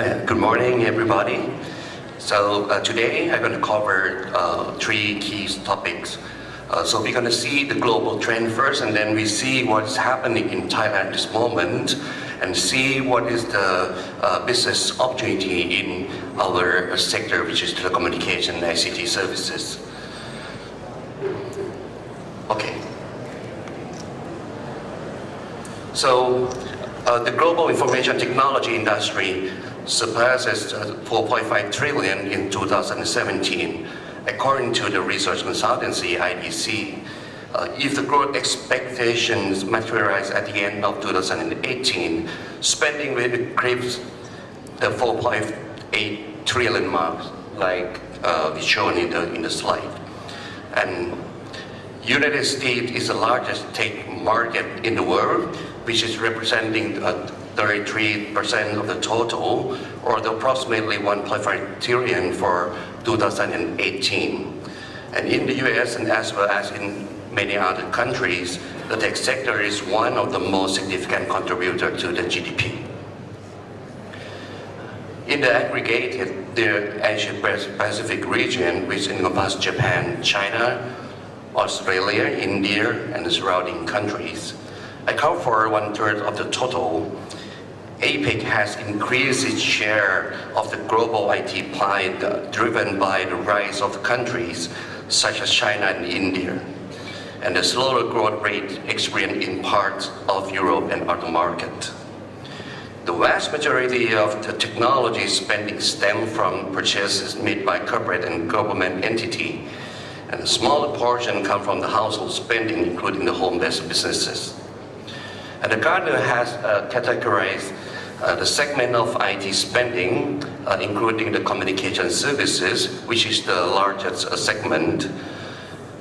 Good morning, everybody. Today I'm going to cover three key topics. So we're going to see the global trend first, and then we see what's happening in Thailand at this moment, and see what is the business opportunity in our sector, which is telecommunication and ICT services. Okay. So the global information technology industry surpasses 4.5 trillion in 2017, according to the research consultancy IDC. If the growth expectations materialize at the end of 2018, spending will eclipse the 4.8 trillion mark, like we shown in the slide. And United States is the largest tech market in the world, which is representing 33% of the total, or the approximately 1.5 trillion for 2018. And in the US, and as well as in many other countries, the tech sector is one of the most significant contributors to the GDP. In the aggregated, the Asia-Pacific region, which encompasses Japan, China, Australia, India, and the surrounding countries, account for 1/3 of the total. APEC has increased its share of the global IT pie, driven by the rise of countries such as China and India, and the slower growth rate experienced in parts of Europe and other markets. The vast majority of the technology spending stems from purchases made by corporate and government entities, and a smaller portion comes from the household spending, including the home-based businesses. And the Gartner has categorized the segment of IT spending, including the communication services, which is the largest segment,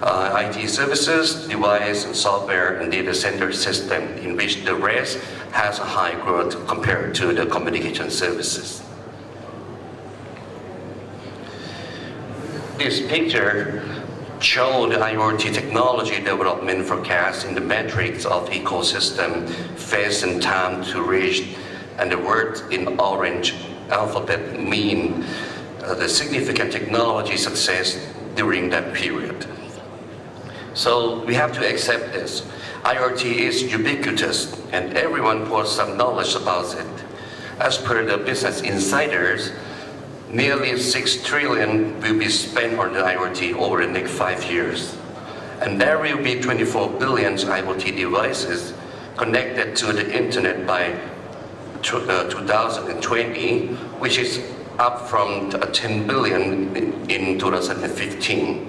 IT services, device, and software, and data center system, in which the rest has a high growth compared to the communication services. This picture shows the IoT technology development forecast in the metrics of ecosystem, phase and time to reach, and the words in orange alphabet mean the significant technology success during that period. So we have to accept this. IoT is ubiquitous, and everyone pours some knowledge about it. As per the Business Insiders, nearly 6 trillion will be spent on the IoT over the next 5 years. And there will be 24 billion IoT devices connected to the internet by 2020, which is up from 10 billion in 2015.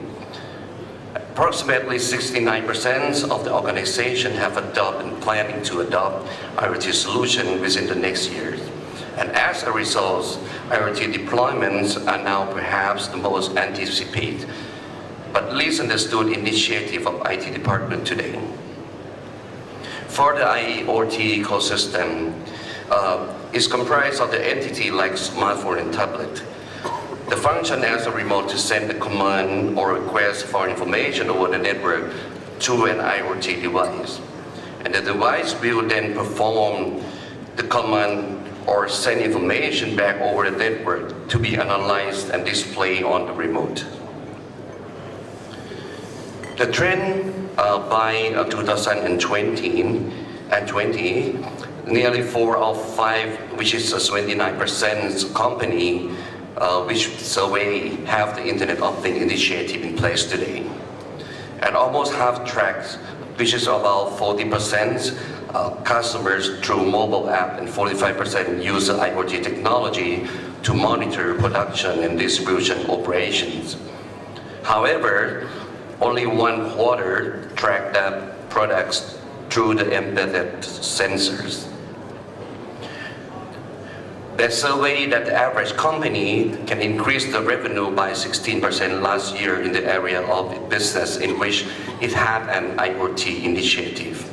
Approximately 69% of the organization have adopted and planning to adopt IoT solution within the next years. And as a result, IoT deployments are now perhaps the most anticipated, but least understood initiative of IT department today. For the IoT ecosystem, is comprised of the entity like smartphone and tablet. The function as a remote to send a command or request for information over the network to an IoT device. And the device will then perform the command or send information back over the network to be analyzed and displayed on the remote. The trend by 2020, nearly 4 out of 5, which is 29% company, which survey have the Internet of Things initiative in place today. And almost half tracks, which is about 40%, customers through mobile app, and 45% use IoT technology to monitor production and distribution operations. However, only 1/4 track that products through the embedded sensors. That survey that the average company can increase the revenue by 16% last year in the area of business in which it had an IoT initiative.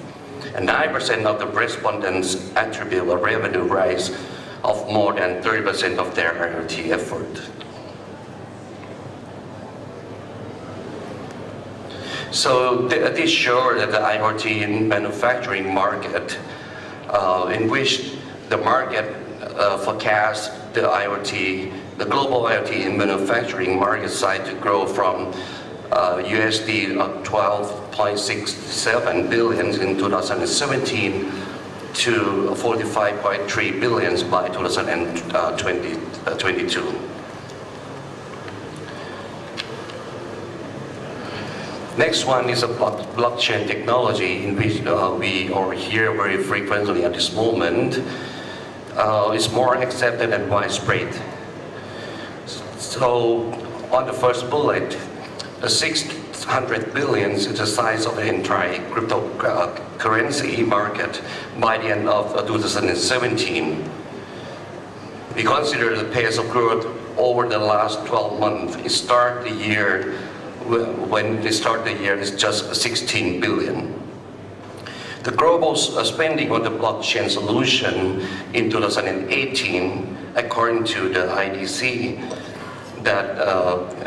And 9% of the respondents attribute a revenue rise of more than 30% of their IoT effort. So this shows that the IoT manufacturing market, in which the market forecast the global IoT in manufacturing market size to grow from USD of 12.67 billion in 2017 to 45.3 billion by 2022. Next one is a blockchain technology in which we are here very frequently at this moment. It's more accepted and widespread. So on the first bullet, the 600 billion is the size of the entire cryptocurrency market by the end of 2017. We consider the pace of growth over the last 12 months. When they start the year, it's just 16 billion. The global spending on the blockchain solution in 2018, according to the IDC, that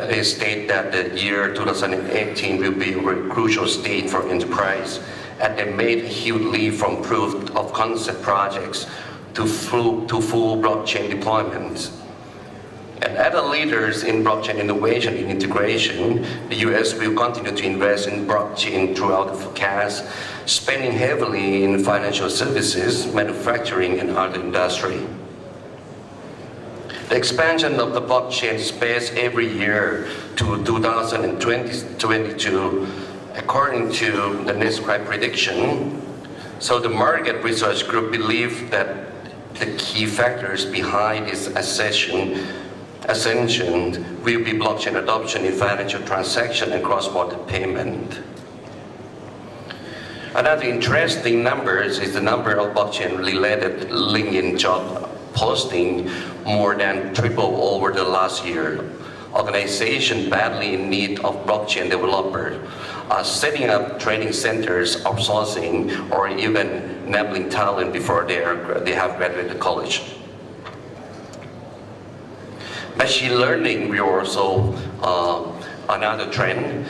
they state that the year 2018 will be a very crucial stage for enterprise, and they made a huge leap from proof of concept projects to full blockchain deployments. And other leaders in blockchain innovation and integration, the US will continue to invest in blockchain throughout the forecast, spending heavily in financial services, manufacturing, and other industry. The expansion of the blockchain space every year to 2022, according to the NetScribe prediction, so the market research group believe that the key factors behind this ascension will be blockchain adoption in financial transaction and cross-border payment. Another interesting number is the number of blockchain-related LinkedIn job posting more than triple over the last year. Organizations badly in need of blockchain developers are setting up training centers, outsourcing, or even enabling talent before they have graduated college. Machine learning will also another trend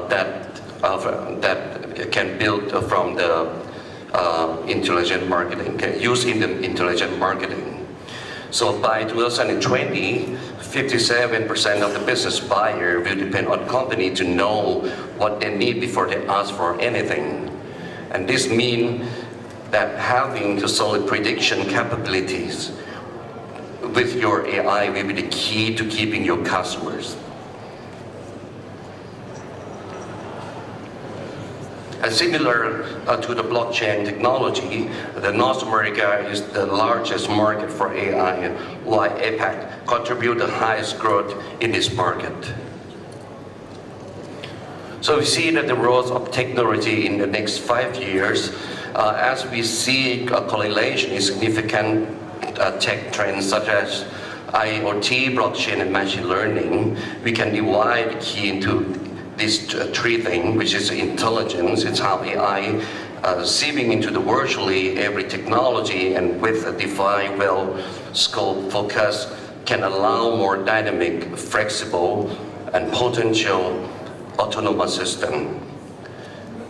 that can build from the intelligent marketing, can use in the intelligent marketing. So by 2020, 57% of the business buyer will depend on company to know what they need before they ask for anything. And this means that having the solid prediction capabilities with your AI will be the key to keeping your customers. And similar to the blockchain technology, the North America is the largest market for AI, while APAC contribute the highest growth in this market. So we see that the growth of technology in the next 5 years, as we see a correlation in significant tech trends such as IoT, blockchain, and machine learning, we can divide the key into these three things, which is intelligence. It's how AI seeping into the virtually every technology, and with a defined, well-scoped focus, can allow more dynamic, flexible, and potential autonomous system.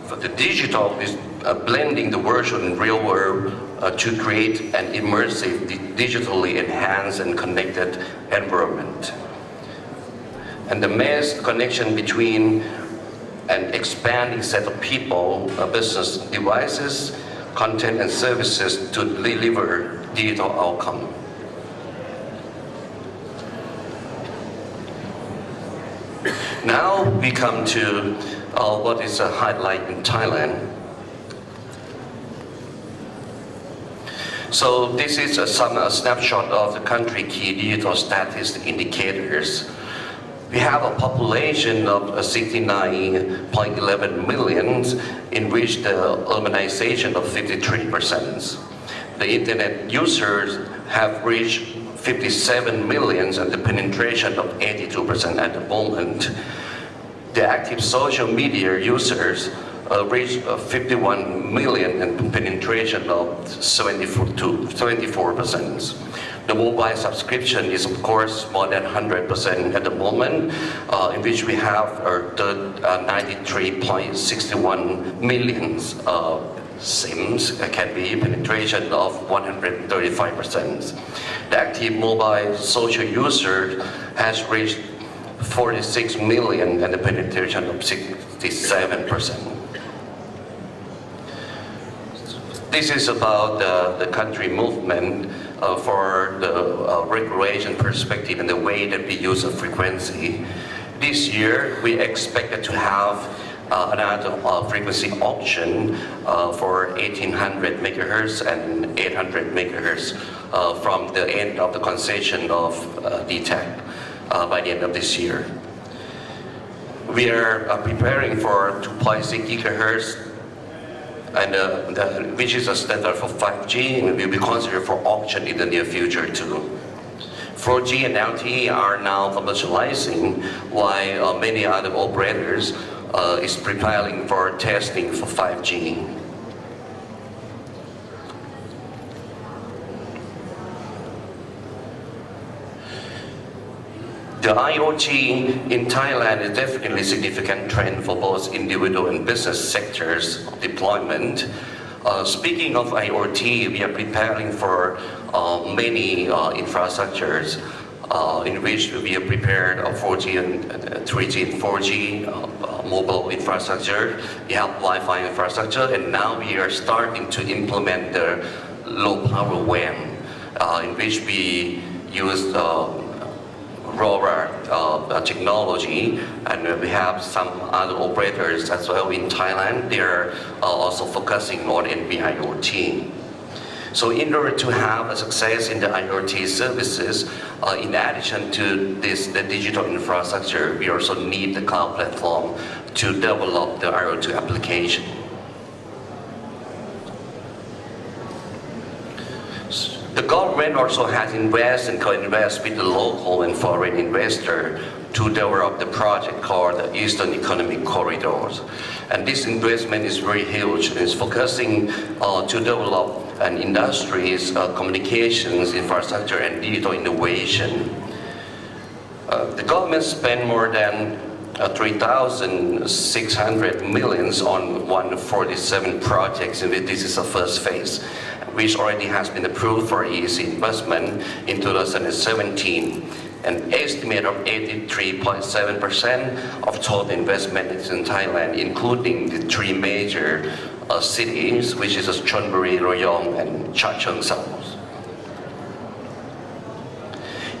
For the digital is blending the virtual and real world to create an immersive, digitally enhanced and connected environment. And the mass connection between an expanding set of people, business devices, content and services to deliver digital outcome. Now we come to what is a highlight in Thailand. So this is a snapshot of the country key digital status indicators. We have a population of 69.11 million, in which the urbanization of 53%. The internet users have reached 57 million and the penetration of 82% at the moment. The active social media users reached 51 million and penetration of 74%. The mobile subscription is, of course, more than 100% at the moment, in which we have 93.61 million SIMs can be penetration of 135%. The active mobile social user has reached 46 million and the penetration of 67%. This is about the country movement for the regulation perspective and the way that we use the frequency. This year, we expected to have another frequency auction for 1800 megahertz and 800 megahertz from the end of the concession of DTAC by the end of this year. We are preparing for 2.6 gigahertz, and which is a standard for 5G, and will be considered for auction in the near future too. 4G and LTE are now commercializing, while many other operators is preparing for testing for 5G. The IoT in Thailand is definitely a significant trend for both individual and business sectors deployment. Speaking of IoT, we are preparing for many infrastructures in which we are prepared 4G and 3G and 4G mobile infrastructure. We have Wi-Fi infrastructure, and now we are starting to implement the low power WAN, in which we use LoRa technology, and we have some other operators as well in Thailand. They are also focusing on NB-IoT. So in order to have a success in the IoT services, in addition to the digital infrastructure, we also need the cloud platform to develop the IoT application. The government also has invested and co-invest with the local and foreign investor to develop the project called the Eastern Economic Corridors. And this investment is very huge. It's focusing to develop an industries, communications, infrastructure, and digital innovation. The government spent more than 3,600 millions on 147 projects, and this is the first phase, which already has been approved for EEC investment in 2017. An estimate of 83.7% of total investment is in Thailand, including the three major cities, which is Chonburi, Rayong, and Chachoengsao.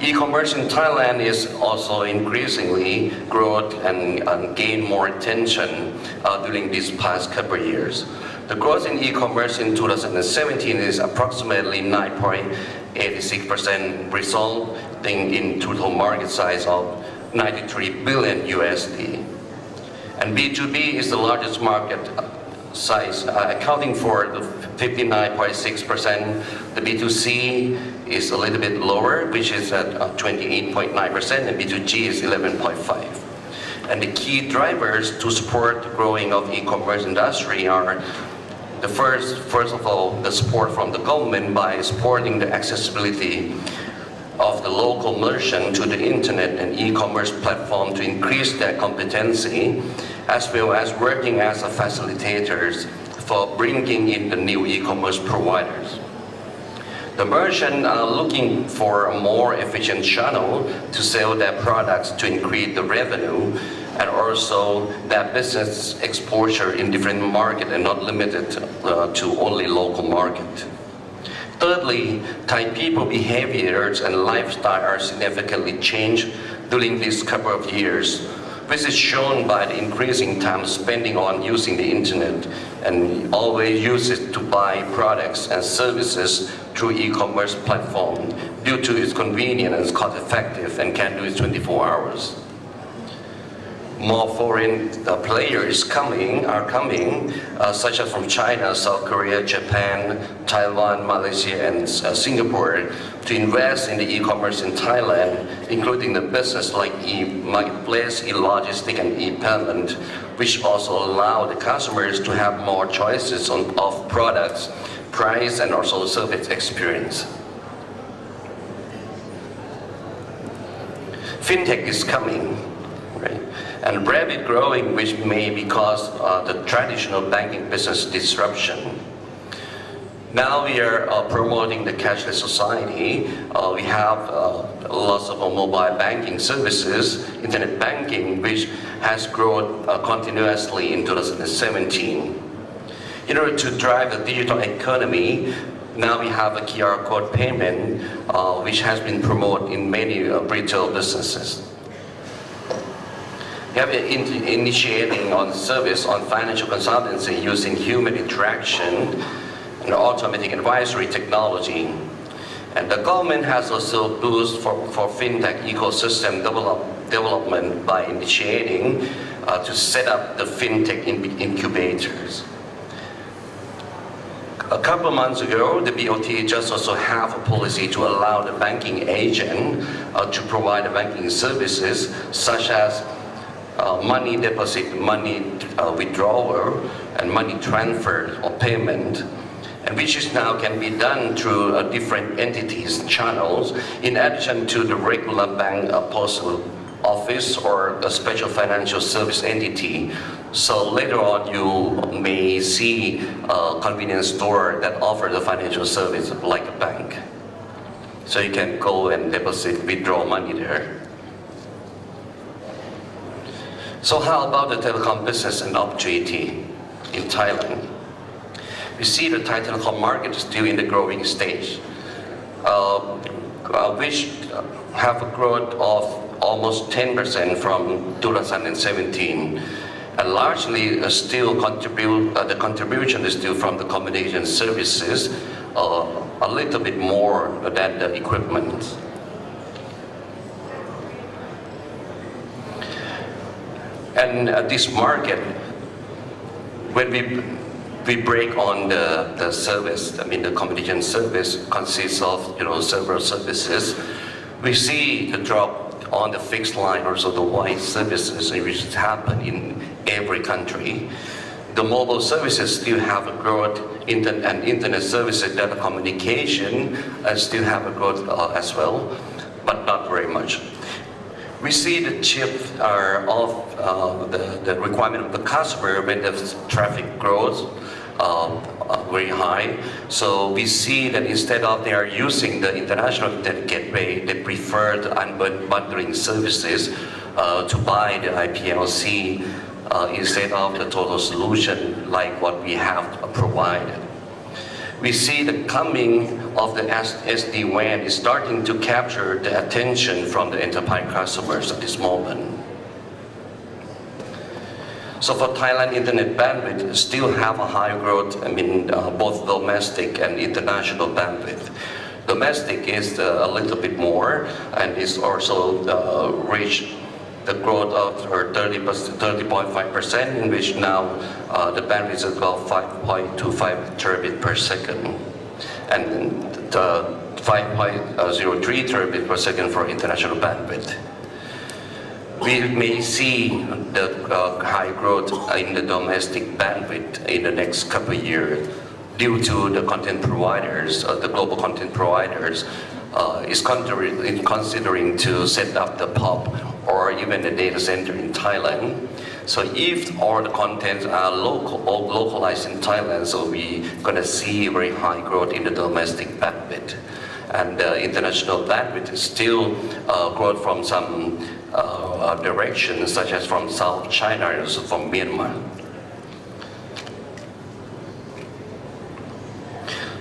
E-commerce in Thailand is also increasingly growth and gain more attention during these past couple of years. The growth in e-commerce in 2017 is approximately 9.86%, resulting in total market size of 93 billion USD. And B2B is the largest market size, accounting for the 59.6%. The B2C is a little bit lower, which is at 28.9%, and B2G is 11.5%. And the key drivers to support the growing of e-commerce industry are the first of all, the support from the government by supporting the accessibility of the local merchant to the internet and e-commerce platform to increase their competency, as well as working as a facilitators for bringing in the new e-commerce providers. The merchant are looking for a more efficient channel to sell their products to increase the revenue, and also that business exposure in different markets and not limited to only local market. Thirdly, Thai people behaviors and lifestyle are significantly changed during these couple of years, which is shown by the increasing time spending on using the internet, and always use it to buy products and services through e-commerce platform due to its convenience and cost effective and can do it 24 hours. More foreign players are coming, such as from China, South Korea, Japan, Taiwan, Malaysia, and Singapore, to invest in the e-commerce in Thailand, including the business like e-marketplace, e-logistic, and e-payment, which also allow the customers to have more choices of products, price, and also service experience. FinTech is coming, right? And rapid growing, which may be caused the traditional banking business disruption. Now we are promoting the cashless society. We have lots of mobile banking services, internet banking, which has grown continuously in 2017. In order to drive the digital economy, now we have a QR code payment, which has been promoted in many retail businesses. We have initiating on service on financial consultancy using human interaction and automatic advisory technology. And the government has also boosted for FinTech ecosystem development by initiating to set up the FinTech incubators. A couple months ago, the BOT just also have a policy to allow the banking agent to provide the banking services such as money deposit, money withdrawal, and money transfer or payment, and which is now can be done through different entities, channels, in addition to the regular bank postal office or a special financial service entity. So later on, you may see a convenience store that offer the financial service like a bank. So you can go and deposit, withdraw money there. So how about the telecom business and opportunity in Thailand? We see the Thai telecom market is still in the growing stage, which have a growth of almost 10% from 2017, and largely still the contribution is still from the accommodation services, a little bit more than the equipment. And this market, when we break on the service, I mean the accommodation service consists of several services. We see the drop on the fixed line, also the voice services, which happen in every country. The mobile services still have a growth, and internet services, data communication still have a growth as well, but not very much. We see the shift of the requirement of the customer when the traffic grows very high. So we see that instead of they are using the international internet gateway, they prefer the unbundling services to buy the IPLC instead of the total solution like what we have provided. We see the coming of the SD-WAN is starting to capture the attention from the enterprise customers at this moment. So for Thailand, internet bandwidth still have a high growth, both domestic and international bandwidth. Domestic is a little bit more, and is also reached the growth of 30.5%, in which now the bandwidth is about 5.25 terabit per second, and 5.03 terabit per second for international bandwidth. We may see the high growth in the domestic bandwidth in the next couple of years due to the content providers, the global content providers is considering to set up the POP or even the data center in Thailand. So if all the contents are localized in Thailand, so we're gonna see very high growth in the domestic bandwidth. And the international bandwidth is still growth from some directions, such as from South China and also from Myanmar.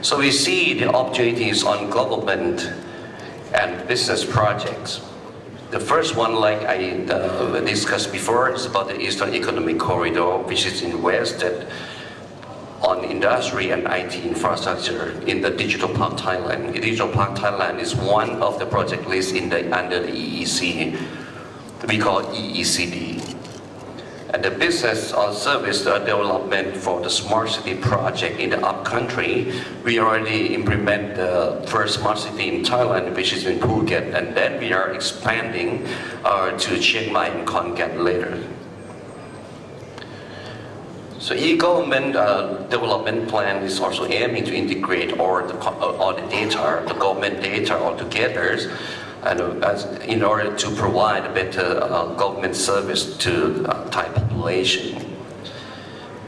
So we see the opportunities on government and business projects. The first one, like I discussed before, is about the Eastern Economic Corridor, which is invested on industry and IT infrastructure in the Digital Park Thailand. Digital Park Thailand is one of the project lists under the EEC. We call EECD. And the business or service development for the smart city project in the upcountry, we already implement the first smart city in Thailand, which is in Phuket, and then we are expanding to Chiang Mai and Khon Kaen later. So e-government development plan is also aiming to integrate all the data, the government data all together, and in order to provide a better government service to Thai population.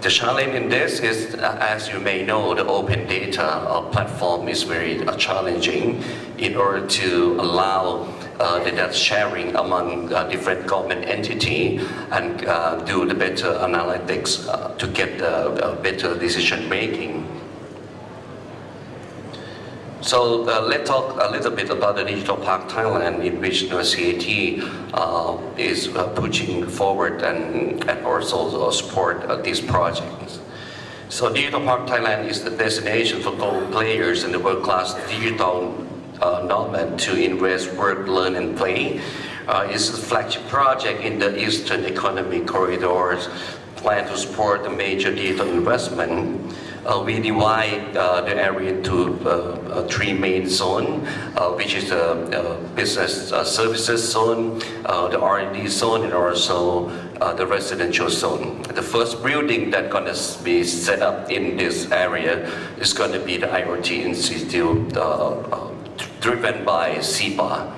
The challenge in this is, as you may know, the open data platform is very challenging in order to allow the data sharing among different government entity and do the better analytics to get better decision making. So let's talk a little bit about the Digital Park Thailand, in which CAT is pushing forward and also support these projects. So Digital Park Thailand is the destination for global players in the world-class digital nomad to invest, work, learn, and play. It's a flagship project in the Eastern Economic Corridors, plan to support the major digital investment. We divide the area into three main zones, which is the business services zone, the R&D zone, and also the residential zone. The first building that's going to be set up in this area is going to be the IoT Institute, driven by SIPA.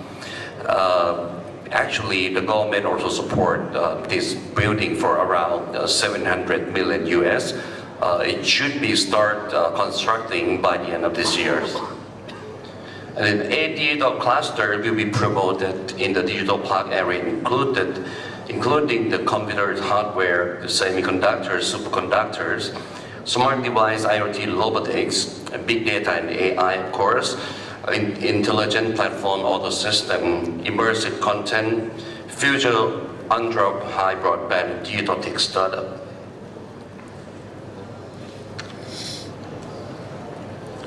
Actually, the government also support this building for around 700 million US. It should be start constructing by the end of this year. And then a digital cluster will be promoted in the digital park area, including the computers, hardware, the semiconductors, superconductors, smart device, IoT, robotics, big data and AI, of course, intelligent platform, auto system, immersive content, future on-drop, high broadband, digital tech startup.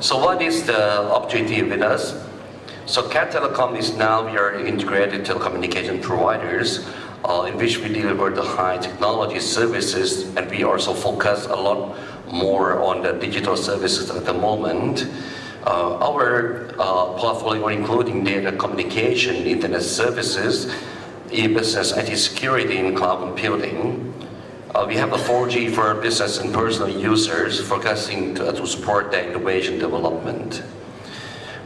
So what is the opportunity with us? So CAT Telecom is now, we are integrated telecommunication providers in which we deliver the high technology services, and we also focus a lot more on the digital services at the moment. Our portfolio including data communication, internet services, e-business, IT security, and cloud computing. We have a 4G for business and personal users, focusing to support their innovation development.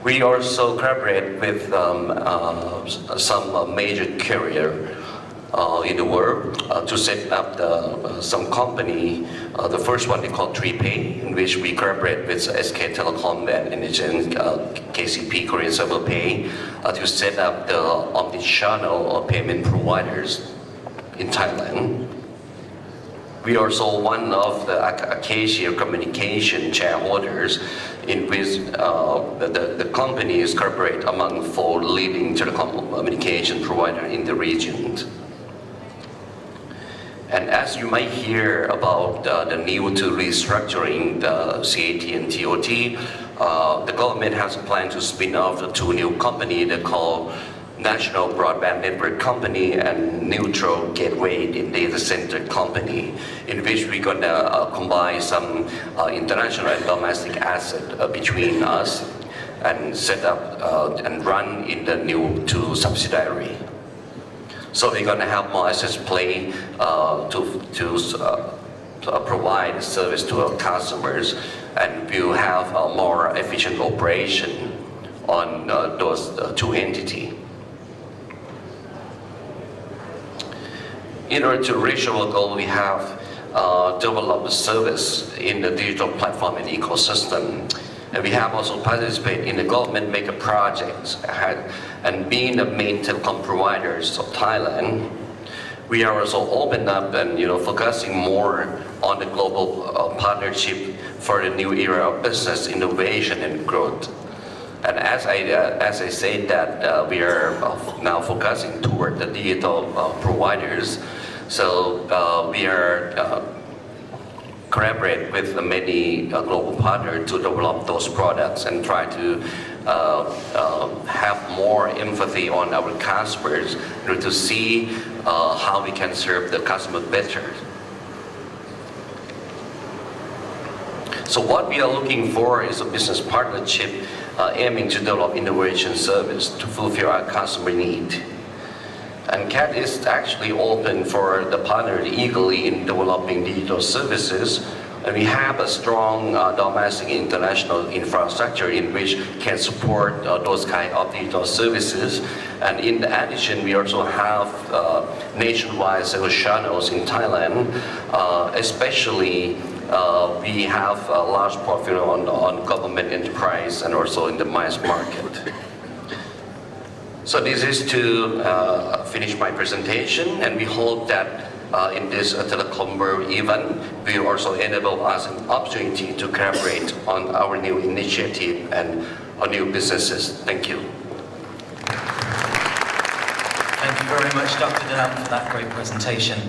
We also collaborate with some major carrier in the world to set up some company. The first one they call 3Pay, in which we collaborate with SK Telecom and KCP, Korean Cyber Pay, to set up the omni-channel payment providers in Thailand. We are also one of the Acacia Communication shareholders, in which the companies cooperate among 4 leading telecom communication providers in the region. And as you might hear about the new to restructuring the CAT and TOT, the government has a plan to spin off the 2 new companies they call National Broadband Network Company and Neutral Gateway Data Center Company, in which we're going to combine some international and domestic assets between us and set up and run in the new 2 subsidiary. So we're going to have more assets play to provide service to our customers, and we'll have a more efficient operation on those 2 entities. In order to reach our goal, we have developed a service in the digital platform and ecosystem. And we have also participated in the government mega projects, and being the main telecom providers of Thailand, we are also open up and focusing more on the global partnership for the new era of business innovation and growth. And as I said that we are now focusing toward the digital providers, so we are collaborate with many global partners to develop those products and try to have more empathy on our customers to see how we can serve the customer better. So what we are looking for is a business partnership aiming to develop innovation service to fulfill our customer need. And CAT is actually open for the partner eagerly in developing digital services And we have a strong domestic international infrastructure in which can support those kind of digital services. And in addition, we also have nationwide sales channels in Thailand, especially we have a large portfolio on government enterprise and also in the mass market. So this is to finish my presentation, and we hope that in this Telecom World event, will also enable us an opportunity to collaborate on our new initiative and our new businesses. Thank you. Thank you very much, Dr. Dhanant, for that great presentation.